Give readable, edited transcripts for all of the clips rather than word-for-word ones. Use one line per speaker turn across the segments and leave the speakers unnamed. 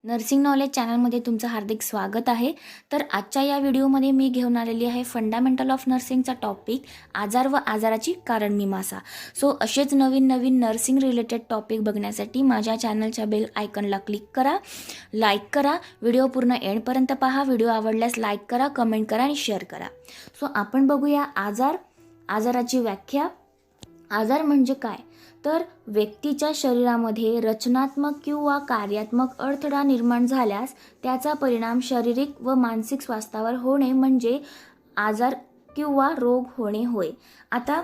Nursing knowledge चॅनलमध्ये तुमचं हार्दिक स्वागत आहे. तर आजच्या या व्हिडिओमध्ये मी घेऊन आलेली आहे फंडामेंटल ऑफ नर्सिंगचा टॉपिक आजार व आजाराची कारणमीमांसा. सो असेच नवीन नवीन नर्सिंग रिलेटेड टॉपिक बघण्यासाठी माझ्या चॅनलच्या बेल आयकॉनला क्लिक करा, लाईक करा, व्हिडिओ पूर्ण एंडपर्यंत पहा. व्हिडिओ आवडल्यास लाईक करा, कमेंट करा आणि शेअर करा. सो आपण बघूया आजाराची व्याख्या. आजार म्हणजे काय? तर व्यक्तीच्या शरीरामध्ये रचनात्मक किंवा कार्यात्मक अडथळा निर्माण झाल्यास त्याचा परिणाम शारीरिक व मानसिक स्वास्थ्यावर होणे म्हणजे आजार किंवा रोग होणे होय. आता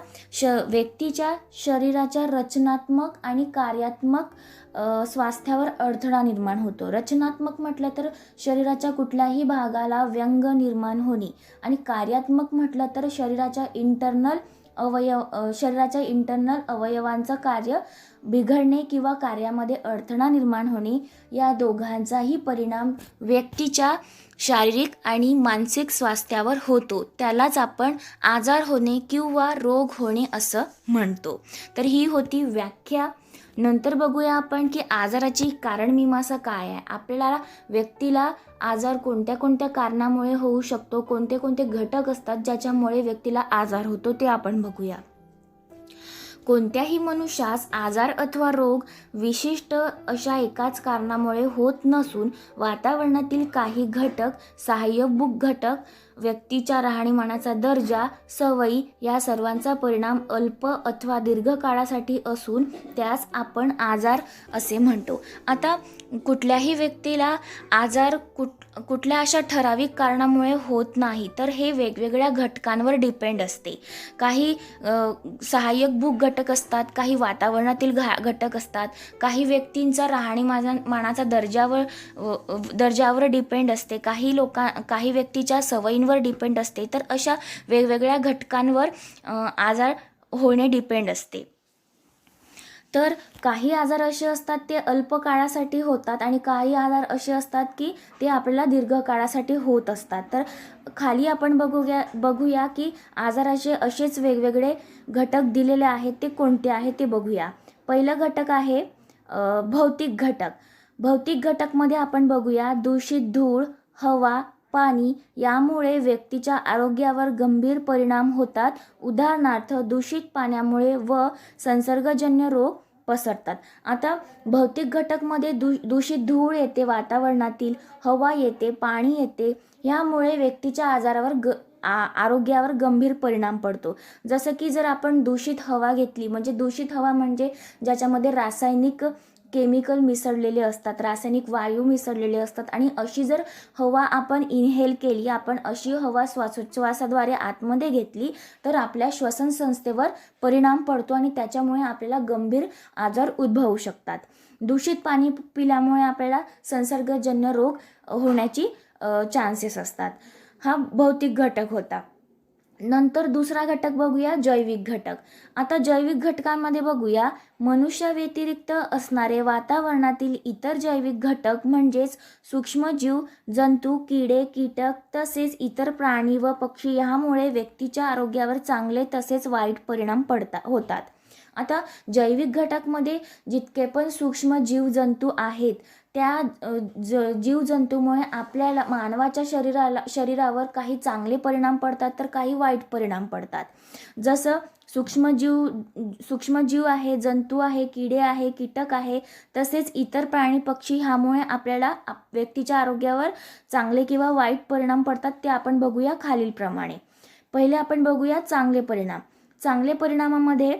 व्यक्तीच्या शरीराच्या रचनात्मक आणि कार्यात्मक स्वास्थ्यावर अडथळा निर्माण होतो. रचनात्मक म्हटलं तर शरीराच्या कुठल्याही भागाला व्यंग निर्माण होणे आणि कार्यात्मक म्हटलं तर शरीराच्या इंटरनल अवयवांचं कार्य बिघडणे किंवा कार्यामध्ये अडथळा निर्माण होणे, या दोघांचाही परिणाम व्यक्तीच्या शारीरिक आणि मानसिक स्वास्थ्यावर होतो. त्यालाच आपण आजार होणे किंवा रोग होणे असं म्हणतो. तर ही होती व्याख्या. नंतर बघूया आपण की आजाराची कारणमीमांसा काय आहे. आपल्याला व्यक्तीला आजार कोणत्या कोणत्या कारणामुळे होऊ शकतो, कोणते कोणते घटक असतात ज्याच्यामुळे व्यक्तीला आजार होतो ते आपण बघूया. कोणत्याही मनुष्यास आजार अथवा रोग विशिष्ट अशा एकाच कारणामुळे होत नसून वातावरणातील काही घटक, सहाय्यभूत घटक, व्यक्तीच्या राहणीमानाचा दर्जा, सवयी या सर्वांचा परिणाम अल्प अथवा दीर्घ काळासाठी असून त्यास आपण आजार असे म्हणतो. आता कुठल्याही व्यक्तीला आजार कुठल्या अशा ठराविक कारणामुळे होत नाही, तर हे वेगवेगळ्या घटकांवर डिपेंड असते. काही सहाय्यभूत घटक असतात, काही वातावरणातील घटक असतात, काही व्यक्तींचा राहणीमानाचा दर्जावर डिपेंड असते, काही व्यक्तीच्या सवयींवर डिपेंड असते. तर अशा वेगवेगळ्या घटकांवर आजार होणे डिपेंड असते. तर काही आजार असे असतात ते अल्प काळासाठी होतात आणि काही आजार असे असतात की ते आपल्याला दीर्घ काळासाठी होत असतात. तर खाली आपण बघूया की आजाराचे असेच वेगवेगळे घटक दिलेले आहेत, ते कोणते आहेत ते बघूया. पहिलं घटक आहे भौतिक घटक. भौतिक घटकमध्ये आपण बघूया दूषित धूळ, हवा, पाणी यामुळे व्यक्तीच्या आरोग्यावर गंभीर परिणाम होतात. उदाहरणार्थ दूषित पाण्यामुळे व संसर्गजन्य रोग पसरतात. आता भौतिक घटकमध्ये दूषित धूळ येते वातावरणातील, हवा येते, पाणी येते, यामुळे व्यक्तीच्या आरोग्यावर गंभीर परिणाम पडतो. जसं की जर आपण दूषित हवा घेतली, म्हणजे दूषित हवा म्हणजे ज्याच्यामध्ये रासायनिक केमिकल मिसळलेले असतात, रासायनिक वायू मिसळलेले असतात, आणि अशी जर हवा आपण इनहेल केली, आपण अशी हवा श्वासाद्वारे आतमध्ये घेतली तर आपल्या श्वसन संस्थेवर परिणाम पडतो आणि त्याच्यामुळे आपल्याला गंभीर आजार उद्भवू शकतात. दूषित पाणी पिल्यामुळे आपल्याला संसर्गजन्य रोग होण्याची चान्सेस असतात. हा भौतिक घटक होता. नंतर दुसरा घटक बघूया जैविक घटक. आता जैविक घटकांमध्ये बघूया मनुष्याव्यतिरिक्त असणारे वातावरणातील इतर जैविक घटक म्हणजेच सूक्ष्मजीव, जंतू, किडे, कीटक तसेच इतर प्राणी व पक्षी यामुळे व्यक्तीच्या आरोग्यावर चांगले तसेच वाईट परिणाम होतात. आता जैविक घटकमध्ये जितके पण सूक्ष्म जीवजंतू आहेत त्या जीवजंतूमुळे आपल्याला मानवाच्या शरीरावर काही चांगले परिणाम पडतात तर काही वाईट परिणाम पडतात. जसं सूक्ष्मजीव आहे, जंतू आहे, किडे आहे, कीटक आहे, तसेच इतर प्राणी पक्षी ह्यामुळे आपल्याला व्यक्तीच्या आरोग्यावर चांगले किंवा वाईट परिणाम पडतात. ते आपण बघूया खालीलप्रमाणे. पहिले आपण बघूया चांगले परिणाम. चांगले परिणामामध्ये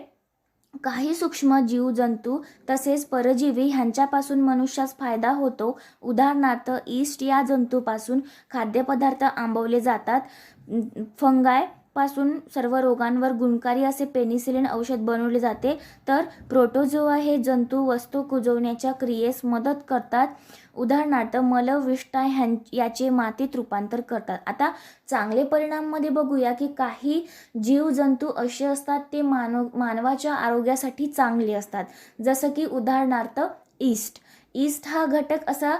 काही सूक्ष्म जीव जंतू तसेच परजीवी ह्यांच्यापासून मनुष्यास फायदा होतो. उदाहरणार्थ ईस्ट या जंतूपासून खाद्यपदार्थ आंबवले जातात. फंगाय पासून सर्व रोगांवर गुणकारी असे पेनिसिलिन औषध बनवले जाते. तर प्रोटोझोआ हे जंतू वस्तू कुजवण्याच्या क्रियेस मदत करतात. उदाहरणार्थ मलविष्ठा याचे मातीत रूपांतर करतात. आता चांगले परिणाममध्ये बघूया की काही जीवजंतू असे असतात ते मानवाच्या आरोग्यासाठी चांगले असतात. जसं की उदाहरणार्थ ईस्ट हा घटक असा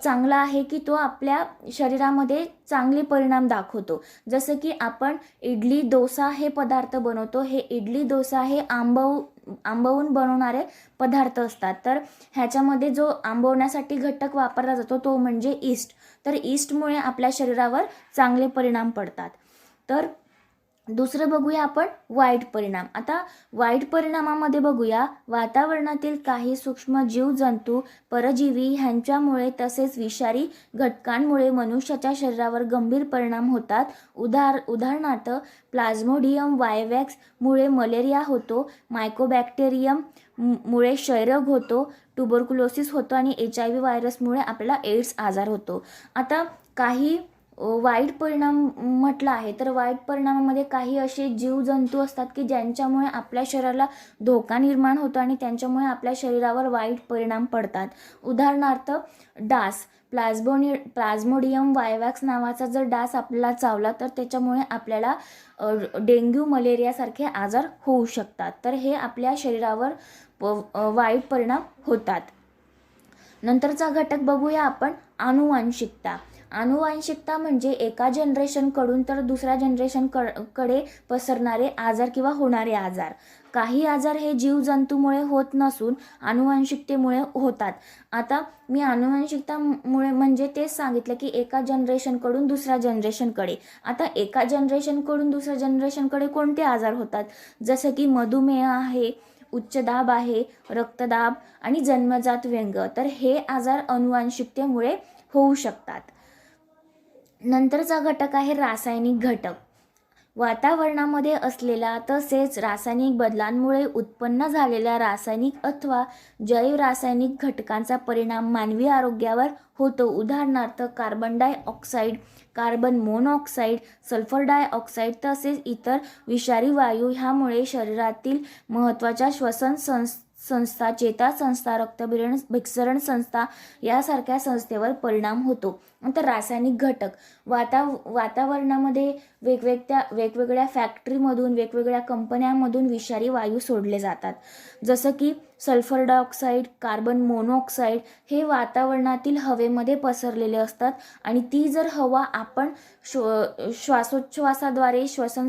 चांगला आहे की तो आपल्या शरीरामध्ये चांगले परिणाम दाखवतो. जसं की आपण इडली डोसा हे पदार्थ बनवतो. हे इडली डोसा हे आंबवून बनवणारे पदार्थ असतात. तर ह्याच्यामध्ये जो आंबवण्यासाठी घटक वापरला जातो तो म्हणजे ईस्ट. तर ईस्टमुळे आपल्या शरीरावर चांगले परिणाम पडतात. तर दुसरं बघूया आपण वाईट परिणाम. आता वाईट परिणामामध्ये बघूया, वातावरणातील काही सूक्ष्म जीवजंतू, परजीवी ह्यांच्यामुळे तसेच विषारी घटकांमुळे मनुष्याच्या शरीरावर गंभीर परिणाम होतात. उदाहरणार्थ प्लाझ्मोडियम वायवॅक्समुळे मलेरिया होतो, मायकोबॅक्टेरियम मुळे क्षयरोग होतो, ट्युबरक्युलोसिस होतो आणि HIV व्हायरसमुळे आपल्याला एड्स आजार होतो. आता काही वाईट परिणाम म्हटलं आहे, तर वाईट परिणामामध्ये काही असे जीवजंतू असतात की ज्यांच्यामुळे आपल्या शरीराला धोका निर्माण होतो आणि त्यांच्यामुळे आपल्या शरीरावर वाईट परिणाम पडतात. उदाहरणार्थ डास, प्लाझ्मोडियम वायवॅक्स नावाचा जर डास आपल्याला चावला तर त्याच्यामुळे आपल्याला डेंग्यू मलेरियासारखे आजार होऊ शकतात. तर हे आपल्या शरीरावर वाईट परिणाम होतात. नंतरचा घटक बघूया आपण आनुवांशिकता. आनुवांशिकता म्हणजे एका जनरेशनकडून तर दुसऱ्या जनरेशनकडे पसरणारे आजार किंवा होणारे आजार. काही आजार हे जीवजंतूमुळे होत नसून आनुवांशिकतेमुळे होतात. आता मी आनुवांशिकतामुळे म्हणजे तेच सांगितलं की एका जनरेशनकडून दुसऱ्या जनरेशनकडे. आता एका जनरेशनकडून दुसऱ्या जनरेशनकडे कोणते आजार होतात, जसं की मधुमेह आहे, उच्च दाब आहे, रक्तदाब आणि जन्मजात व्यंग. तर हे आजार अनुवांशिकतेमुळे होऊ शकतात. नंतरचा घटक आहे रासायनिक घटक. वातावरणामध्ये असलेला तसेच रासायनिक बदलांमुळे उत्पन्न झालेल्या रासायनिक अथवा जैव रासायनिक घटकांचा परिणाम मानवी आरोग्यावर होतो. उदाहरणार्थ carbon dioxide, carbon monoxide, sulphur dioxide तसेच इतर विषारी वायू ह्यामुळे शरीरातील महत्त्वाच्या श्वसन संस्था, चेतासंस्था, रक्तभिसरण संस्था यासारख्या संस्थेवर परिणाम होतो. नंतर रासायनिक घटक. वातावरणामध्ये वेगवेगळ्या फॅक्टरीमधून, वेगवेगळ्या कंपन्यांमधून विषारी वायू सोडले जातात, जसं की सल्फर डायऑक्साईड, कार्बन मोनॉक्साईड हे वातावरणातील हवेमध्ये पसरलेले असतात आणि ती जर हवा आपण श्वासोच्छवासाद्वारे श्वसन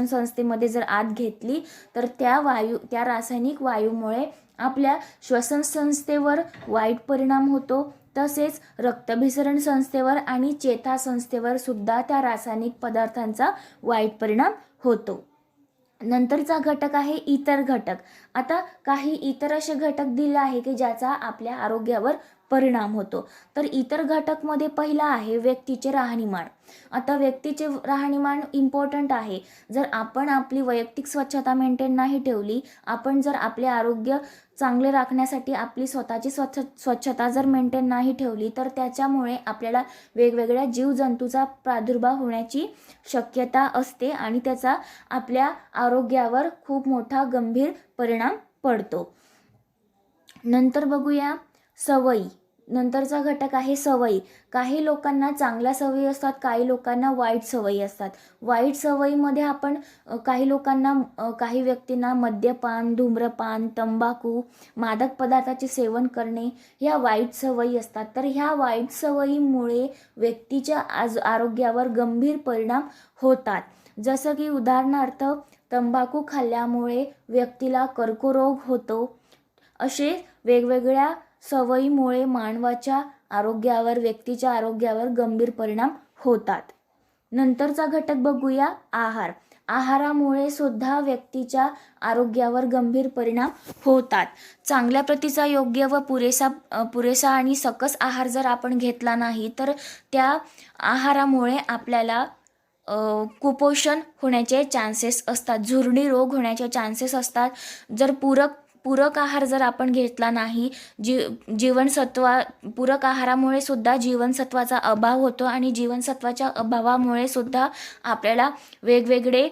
संस्थेमध्ये जर आत घेतली तर त्या रासायनिक वायूमुळे आपल्या श्वसन संस्थेवर वाईट परिणाम होतो. तसेच रक्तभिसरण संस्थेवर आणि चेतासंस्थेवर सुद्धा त्या रासायनिक पदार्थांचा वाईट परिणाम होतो. नंतरचा घटक आहे इतर घटक. आता काही इतर असे घटक दिले आहे की ज्याचा आपल्या आरोग्यावर परिणाम होतो. तर इतर घटकमध्ये पहिला आहे व्यक्तीचे राहणीमान. आता व्यक्तीचे राहणीमान इम्पॉर्टंट आहे. जर आपण आपली वैयक्तिक स्वच्छता मेंटेन नाही ठेवली, आपण जर आपले आरोग्य चांगले राखण्यासाठी आपली स्वतःची स्वच्छता जर मेंटेन नाही ठेवली तर त्याच्यामुळे आपल्याला वेगवेगळ्या जीवजंतूचा प्रादुर्भाव होण्याची शक्यता असते आणि त्याचा आपल्या आरोग्यावर खूप मोठा गंभीर परिणाम पडतो. नंतर बघूया सवयी. नंतरचा घटक आहे सवयी. काही लोकांना चांगल्या सवयी असतात, काही लोकांना वाईट सवयी असतात. वाईट सवयीमध्ये आपण काही व्यक्तींना मद्यपान, धूम्रपान, तंबाखू, मादक पदार्थाचे सेवन करणे ह्या वाईट सवयी असतात. तर ह्या वाईट सवयीमुळे व्यक्तीच्या आरोग्यावर गंभीर परिणाम होतात. जसं की उदाहरणार्थ तंबाखू खाल्ल्यामुळे व्यक्तीला कर्करोग होतो. असे वेगवेगळ्या सवयीमुळे मानवाच्या आरोग्यावर, व्यक्तीच्या आरोग्यावर गंभीर परिणाम होतात. नंतरचा घटक बघूया आहार. आहारामुळे सुद्धा व्यक्तीच्या आरोग्यावर गंभीर परिणाम होतात. चांगल्या प्रतीचा योग्य व पुरेसा आणि सकस आहार जर आपण घेतला नाही तर त्या आहारामुळे आपल्याला कुपोषण होण्याचे चान्सेस असतात, झुरणी रोग होण्याचे चान्सेस असतात. जर पूरक आहार जर आपण घेतला नाही, पूरक आहारामुळे सुद्धा जीवनसत्वाचा अभाव होतो आणि जीवनसत्वाच्या अभावामुळे सुद्धा आपल्याला वेगवेगळे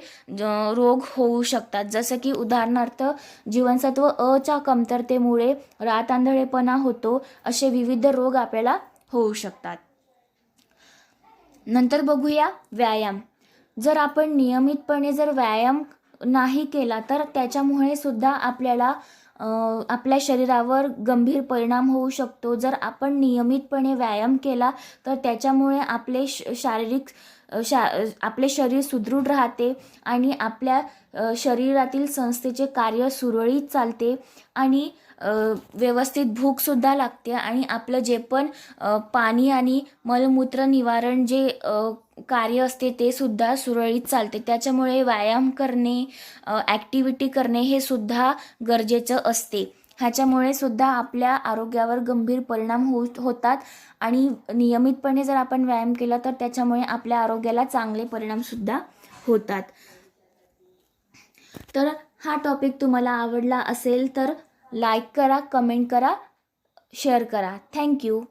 रोग होऊ शकतात. जसं की उदाहरणार्थ जीवनसत्व अच्या कमतरतेमुळे रातआंधळेपणा होतो. असे विविध रोग आपल्याला होऊ शकतात. नंतर बघूया व्यायाम. जर आपण नियमितपणे जर व्यायाम नाही केला तर त्याच्यामुळे सुद्धा आपल्याला आपल्या शरीरावर गंभीर परिणाम होऊ शकतो. जर आपण नियमितपणे व्यायाम केला तर त्याच्यामुळे आपले शारीरिक आपले शरीर सुदृढ राहते आणि आपल्या शरीरातील संस्थेचे कार्य सुरळीत चालते आणि व्यवस्थित भूकसुद्धा लागते आणि आपलं जे पण पाणी आणि मलमूत्र निवारण जे कार्य असते ते सुद्धा सुरळीत चालते. त्याच्यामुळे व्यायाम करणे, ॲक्टिव्हिटी करणे हे सुद्धा गरजेचं असते. ह्याच्यामुळे सुद्धा आपल्या आरोग्यावर गंभीर परिणाम होतात आणि नियमितपणे जर आपण व्यायाम केला तर त्याच्यामुळे आपल्या आरोग्याला चांगले परिणामसुद्धा होतात. तर हा टॉपिक तुम्हाला आवडला असेल तर लाईक करा, कमेंट करा, शेअर करा. थँक्यू.